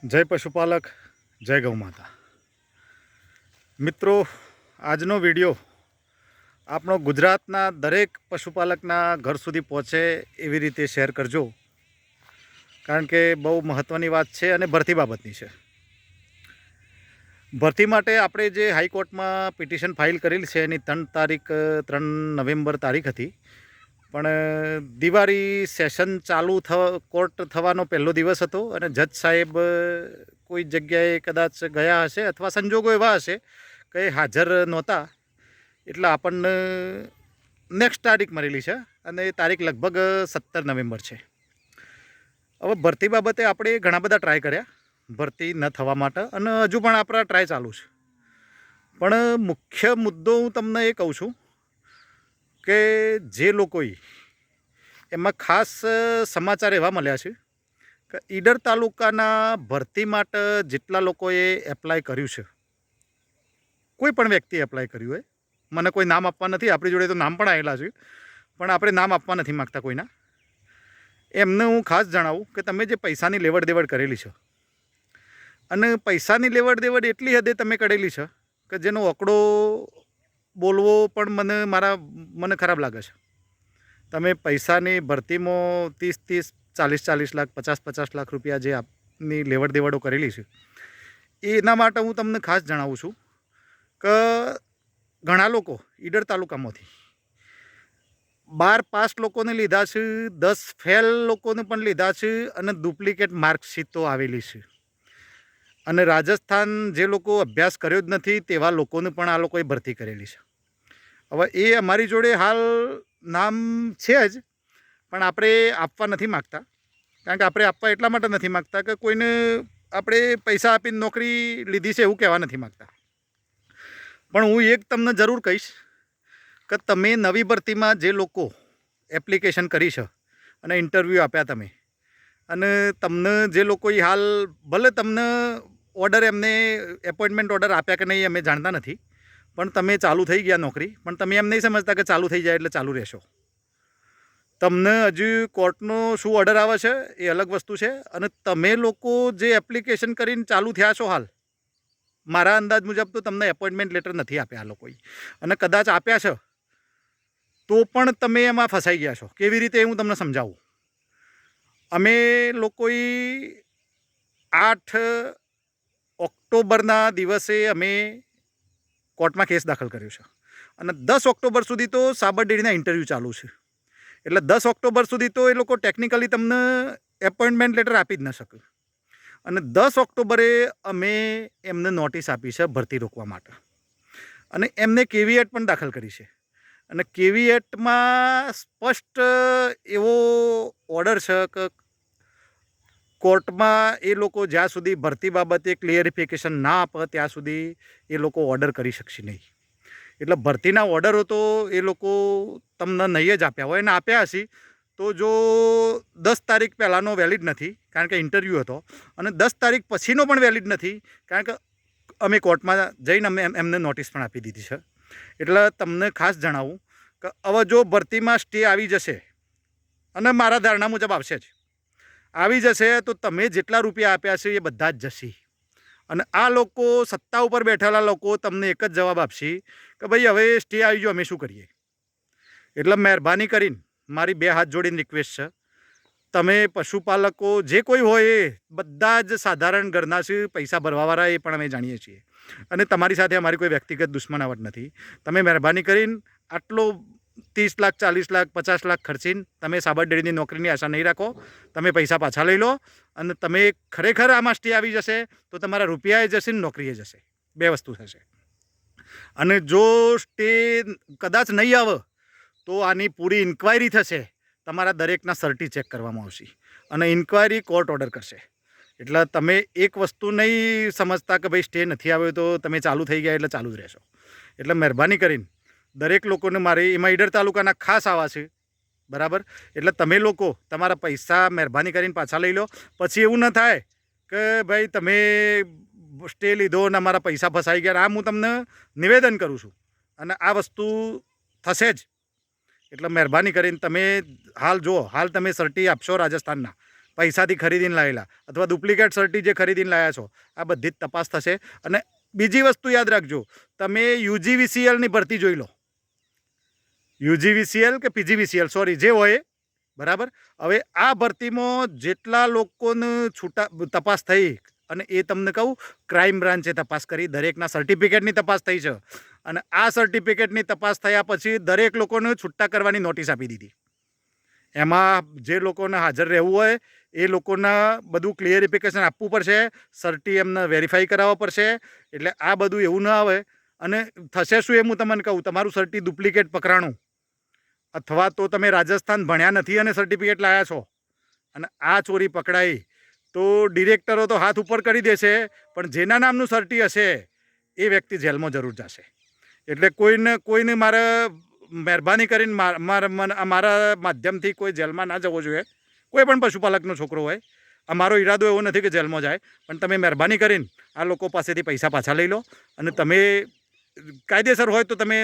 જય પશુપાલક, જય ગૌ માતા. મિત્રો, આજનો વિડીયો આપણો ગુજરાતના દરેક પશુપાલકના ઘર સુધી પહોંચે એવી રીતે શેર કરજો, કારણ કે બહુ મહત્ત્વની વાત છે અને ભરતી બાબતની છે. ભરતી માટે આપણે જે હાઈકોર્ટમાં પિટિશન ફાઇલ કરેલી છે એની 3 નવેમ્બર તારીખ હતી, પણ દિવાળી સેશન ચાલુ કોર્ટ થવાનો પહેલો દિવસ હતો અને જજ સાહેબ કોઈ જગ્યાએ કદાચ ગયા હશે અથવા સંજોગો એવા હશે કે હાજર નહોતા, એટલે આપણને નેક્સ્ટ તારીખ મળેલી છે અને એ તારીખ લગભગ 17 નવેમ્બર છે. હવે ભરતી બાબતે આપણે ઘણા બધા ટ્રાય કર્યા ભરતી ન થવા માટે, અને હજુ પણ આપણા ટ્રાય ચાલુ છે. પણ મુખ્ય મુદ્દો હું તમને એ કહું છું કે જે લોકોએ એમાં ખાસ સમાચાર એવા મળ્યા છે કે ઈડર તાલુકાના ભરતી માટે જેટલા લોકોએ એપ્લાય કર્યું છે, કોઈ પણ વ્યક્તિ એપ્લાય કર્યું હોય, મને કોઈ નામ આપવા નથી, આપણી જોડે તો નામ પણ આવેલા છે, પણ આપણે નામ આપવા નથી માગતા કોઈના. એમને હું ખાસ જણાવું કે તમે જે પૈસાની લેવડ દેવડ કરેલી છે, અને પૈસાની લેવડ દેવડ એટલી હદે તમે કરેલી છે કે જેનો આંકડો બોલવો પણ મને ખરાબ લાગે છે. તમે પૈસાની ભરતીમાં 30 40 લાખ 50 લાખ રૂપિયા જે આપની લેવડ દેવડો કરેલી છે, એના માટે હું તમને ખાસ જણાવું છું કે ઘણા લોકો ઈડર તાલુકામાંથી 12 પાસ લોકોને લીધા છે, 10 ફેલ લોકોને પણ લીધા છે, અને ડુપ્લિકેટ માર્કશીટો આવેલી છે. અને રાજસ્થાન જે લોકો અભ્યાસ કર્યો જ નથી તેવા લોકોને પણ આ લોકોએ ભરતી કરેલી છે. હવે એ અમારી જોડે હાલ નામ છે જ, પણ આપણે આપવા નથી માગતા, કારણ કે આપણે આપવા એટલા માટે નથી માગતા કે કોઈને આપણે પૈસા આપીને નોકરી લીધી છે એવું કહેવા નથી માગતા. પણ હું એક તમને જરૂર કહીશ કે તમે નવી ભરતીમાં જે લોકો એપ્લિકેશન કરી છે અને ઇન્ટરવ્યૂ આપ્યા તમે, અને તમને જે લોકોએ હાલ ભલે તમને ઓર્ડર એમને એપોઇન્ટમેન્ટ ઓર્ડર આપ્યા કે નહીં અમે જાણતા નથી, પણ તમે ચાલુ થઈ ગયા નોકરી, પણ તમે એમ નહીં સમજતા કે ચાલુ થઈ જાય એટલે ચાલુ રહેશો. તમને હજુ કોર્ટનો શું ઓર્ડર આવે છે એ અલગ વસ્તુ છે, અને તમે લોકો જે એપ્લિકેશન કરીને ચાલુ થયા છો હાલ, મારા અંદાજ મુજબ તો તમને એપોઇન્ટમેન્ટ લેટર નથી આપ્યા આ લોકોએ, અને કદાચ આપ્યા છે તો પણ તમે એમાં ફસાઈ ગયા છો. કેવી રીતે હું તમને સમજાવું. અમે લોકોએ 8 ઓક્ટોબરના દિવસે અમે કોર્ટમાં કેસ દાખલ કર્યો છે, અને 10 ઓક્ટોબર સુધી તો સાબર ડેરીના ઇન્ટરવ્યૂ ચાલુ છે. એટલે 10 ઓક્ટોબર સુધી તો એ લોકો ટેકનિકલી તમને એપોઇન્ટમેન્ટ લેટર આપી જ ન શકે. અને 10 ઓક્ટોબરે અમે એમને નોટિસ આપી છે ભરતી રોકવા માટે, અને એમને કેવીએટ પણ દાખલ કરી છે. અને કેવીએટમાં સ્પષ્ટ એવો ઓર્ડર છે કે કોર્ટમાં એ લોકો જ્યાં સુધી ભરતી બાબતે ક્લિયરિફિકેશન ના આપે ત્યાં સુધી એ લોકો ઓર્ડર કરી શકશે નહીં. એટલે ભરતીના ઓર્ડરો તો એ લોકો તમને નહીં જ આપ્યા હોય, અને આપ્યા હશે તો જો 10 તારીખ પહેલાંનો વેલિડ નથી, કારણ કે ઇન્ટરવ્યૂ હતો, અને 10 તારીખ પછીનો પણ વેલિડ નથી, કારણ કે અમે કોર્ટમાં જઈને અમે એમને નોટિસ પણ આપી દીધી છે. એટલે તમને ખાસ જણાવું કે હવે જો ભરતીમાં સ્ટે આવી જશે, અને મારા ધારણા મુજબ આવશે જ, આવી જશે તો તમે જેટલા રૂપિયા આપ્યા છે એ બધા જ જશે. અને આ લોકો સત્તા ઉપર બેઠેલા લોકો તમને એક જ જવાબ આપશે કે ભાઈ હવે સ્ટે આવી ગયો, અમે શું કરીએ. એટલે મહેરબાની કરીને મારી 2 હાથ જોડીને રિક્વેસ્ટ છે, તમે પશુપાલકો જે કોઈ હોય એ બધા જ સાધારણ ઘરના છે, પૈસા ભરવાવાળા એ પણ અમે જાણીએ છીએ, અને તમારી સાથે અમારી કોઈ વ્યક્તિગત દુશ્મનાવટ નથી. તમે મહેરબાની કરીને આટલો 30 લાખ 40 લાખ 50 લાખ ખર્ચીને તમે સાબર ડેરીની નોકરીની આશા નહીં રાખો. તમે પૈસા પાછા લઈ લો, અને તમે ખરેખર આમાં સ્ટે આવી જશે તો તમારા રૂપિયા જશે ને નોકરીએ જશે, 2 વસ્તુ થશે. અને જો સ્ટે કદાચ નહીં આવે તો આની પૂરી ઇન્ક્વાયરી થશે, તમારા દરેકના સર્ટી ચેક કરવામાં આવશે, અને ઇન્ક્વાયરી કોર્ટ ઓર્ડર કરશે. એટલે તમે એક વસ્તુ નહીં સમજતા કે ભાઈ સ્ટે નથી આવ્યો તો તમે ચાલુ થઈ ગયા એટલે ચાલુ જ રહેશો. એટલે મહેરબાની કરીને દરેક લોકોને મારે એમાં ઈડર તાલુકાના ખાસ આવા છે, બરાબર. એટલે તમે લોકો તમારા પૈસા મહેરબાની કરીને પાછા લઈ લો. પછી એવું ન થાય કે ભાઈ તમે સ્ટે લીધો અને અમારા પૈસા ફસાઈ ગયા. આમ હું તમને નિવેદન કરું છું, અને આ વસ્તુ થશે જ. એટલે મહેરબાની કરીને તમે હાલ જુઓ, હાલ તમે સર્ટી આપશો રાજસ્થાનના, પૈસાથી ખરીદીને લાવેલા અથવા ડુપ્લિકેટ સર્ટી જે ખરીદીને લાવ્યા છો, આ બધી જ તપાસ થશે. અને બીજી વસ્તુ યાદ રાખજો, તમે યુજીવીસીએલની ભરતી જોઈ લો, યુજીવીસીએલ કે પીજીવીસીએલ સોરી જે હોય બરાબર. હવે આ ભરતીમાં જેટલા લોકોને તપાસ થઈ, અને એ તમને કહું ક્રાઇમ બ્રાન્ચે તપાસ કરી, દરેકના સર્ટિફિકેટની તપાસ થઈ છે. અને આ સર્ટિફિકેટની તપાસ થયા પછી દરેક લોકોને છૂટા કરવાની નોટિસ આપી દીધી. એમાં જે લોકોને હાજર રહેવું હોય એ લોકોના બધું ક્લિયરિફિકેશન આપવું પડશે, સર્ટી એમને વેરીફાઈ કરાવવા પડશે. એટલે આ બધું એવું ન આવે. અને થશે શું એમ હું તમને કહું, તમારું સર્ટી ડુપ્લિકેટ પકડાણું, અથવા તો તમે રાજસ્થાન ભણ્યા નથી અને સર્ટિફિકેટ લાવ્યા છો અને આ ચોરી પકડાઈ, તો ડિરેક્ટરો તો હાથ ઉપર કરી દેશે, પણ જેના નામનું સર્ટી હશે એ વ્યક્તિ જેલમાં જરૂર જશે. એટલે કોઈને મારે મહેરબાની કરીને મારા માધ્યમથી કોઈ જેલમાં ના જવો જોઈએ. કોઈ પણ પશુપાલકનો છોકરો હોય, અમારો ઈરાદો એવો નથી કે જેલમાં જાય, પણ તમે મહેરબાની કરીને આ લોકો પાસેથી પૈસા પાછા લઈ લો. અને તમે કાયદેસર હોય તો તમે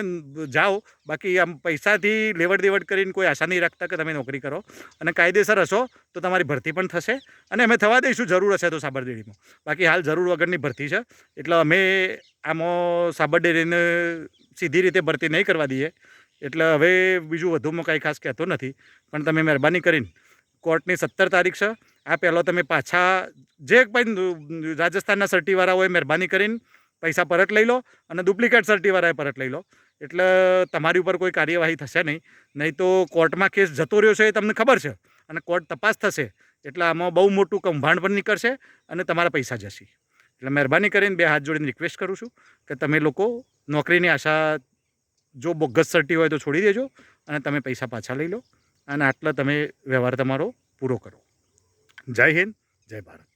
જાઓ, બાકી આમ પૈસાથી લેવડ દેવડ કરીને કોઈ આશા નહીં રાખતા કે તમે નોકરી કરો. અને કાયદેસર હશો તો તમારી ભરતી પણ થશે, અને અમે થવા દઈશું જરૂર હશે તો સાબરડેરીમાં. બાકી હાલ જરૂર વગરની ભરતી છે, એટલે અમે આમાં સાબરડેરીને સીધી રીતે ભરતી નહીં કરવા દઈએ. એટલે હવે બીજું વધુમાં કાંઈ ખાસ કહેતો નથી, પણ તમે મહેરબાની કરીને કોર્ટની 17 તારીખ છે, આ પહેલાં તમે પાછા જે પણ રાજસ્થાનના સર્ટીવાળા હોય મહેરબાની કરીને પૈસા પરત લઈ લો, અને ડુપ્લિકેટ સર્ટીવાળાએ પરત લઈ લો. એટલે તમારી ઉપર કોઈ કાર્યવાહી થશે નહીં. નહીં તો કોર્ટમાં કેસ જતો રહ્યો છે એ તમને ખબર છે, અને કોર્ટ તપાસ થશે એટલે આમાં બહુ મોટું કૌભાંડ પણ નીકળશે અને તમારા પૈસા જશે. એટલે મહેરબાની કરીને 2 હાથ જોડીને રિક્વેસ્ટ કરું છું કે તમે લોકો નોકરીની આશા, જો બોગસ સર્ટી હોય તો છોડી દેજો અને તમે પૈસા પાછા લઈ લો, અને આટલા તમે વ્યવહાર તમારો પૂરો કરો. જય હિન્દ, જય ભારત.